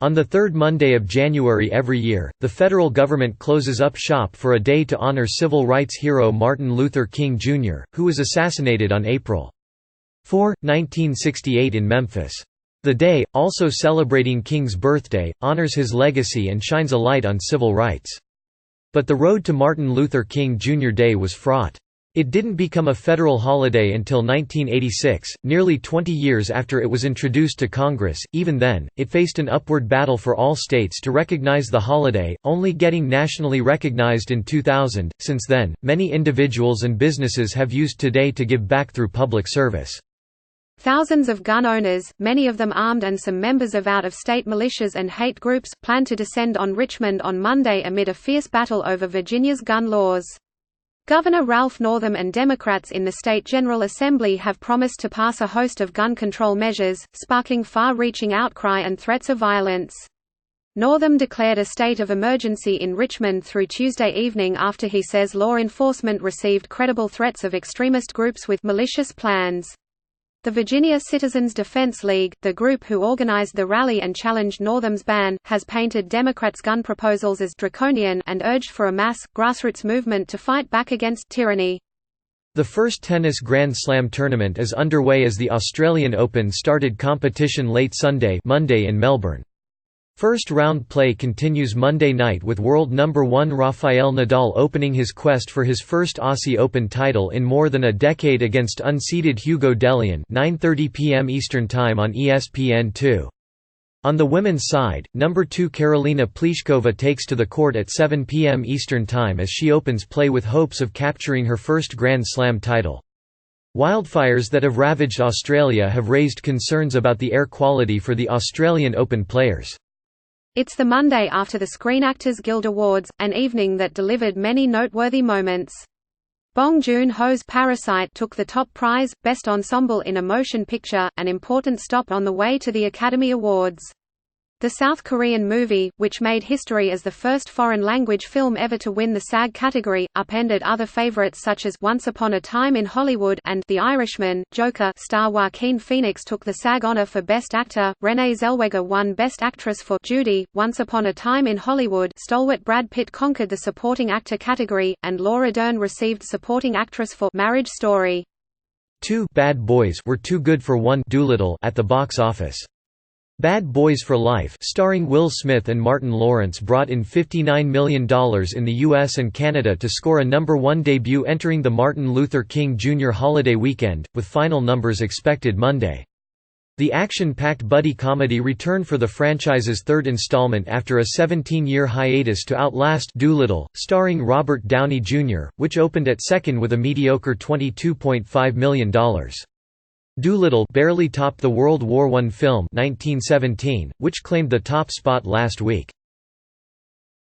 On the third Monday of January every year, the federal government closes up shop for a day to honor civil rights hero Martin Luther King Jr., who was assassinated on April 4, 1968 in Memphis. The day, also celebrating King's birthday, honors his legacy and shines a light on civil rights. But the road to Martin Luther King Jr. Day was fraught. It didn't become a federal holiday until 1986, nearly 20 years after it was introduced to Congress. Even then, it faced an upward battle for all states to recognize the holiday, only getting nationally recognized in 2000. Since then, many individuals and businesses have used today to give back through public service. Thousands of gun owners, many of them armed, and some members of out-of-state militias and hate groups, plan to descend on Richmond on Monday amid a fierce battle over Virginia's gun laws. Governor Ralph Northam and Democrats in the state General Assembly have promised to pass a host of gun control measures, sparking far-reaching outcry and threats of violence. Northam declared a state of emergency in Richmond through Tuesday evening after he says law enforcement received credible threats of extremist groups with malicious plans. The Virginia Citizens Defense League, the group who organized the rally and challenged Northam's ban, has painted Democrats' gun proposals as draconian and urged for a mass, grassroots movement to fight back against tyranny. The first tennis Grand Slam tournament is underway as the Australian Open started competition late Monday in Melbourne. First round play continues Monday night with world number 1 Rafael Nadal opening his quest for his first Aussie Open title in more than a decade against unseeded Hugo Dellien, 9:30 p.m. Eastern Time on ESPN2. On the women's side, number 2 Karolina Pliskova takes to the court at 7 p.m. Eastern Time as she opens play with hopes of capturing her first Grand Slam title. Wildfires that have ravaged Australia have raised concerns about the air quality for the Australian Open players. It's the Monday after the Screen Actors Guild Awards, an evening that delivered many noteworthy moments. Bong Joon-ho's Parasite took the top prize, Best Ensemble in a Motion Picture, an important stop on the way to the Academy Awards. The South Korean movie, which made history as the first foreign-language film ever to win the SAG category, upended other favorites such as Once Upon a Time in Hollywood and The Irishman. Joker star Joaquin Phoenix took the SAG honor for Best Actor, Renee Zellweger won Best Actress for Judy, Once Upon a Time in Hollywood. Stalwart Brad Pitt conquered the Supporting Actor category, and Laura Dern received Supporting Actress for Marriage Story. 2 Bad Boys Were Too Good for One Doolittle at the box office. Bad Boys for Life, starring Will Smith and Martin Lawrence, brought in $59 million in the US and Canada to score a number 1 debut entering the Martin Luther King Jr. holiday weekend, with final numbers expected Monday. The action-packed buddy comedy returned for the franchise's third installment after a 17-year hiatus to outlast Doolittle, starring Robert Downey Jr., which opened at second with a mediocre $22.5 million. Doolittle barely topped the World War I film 1917, which claimed the top spot last week.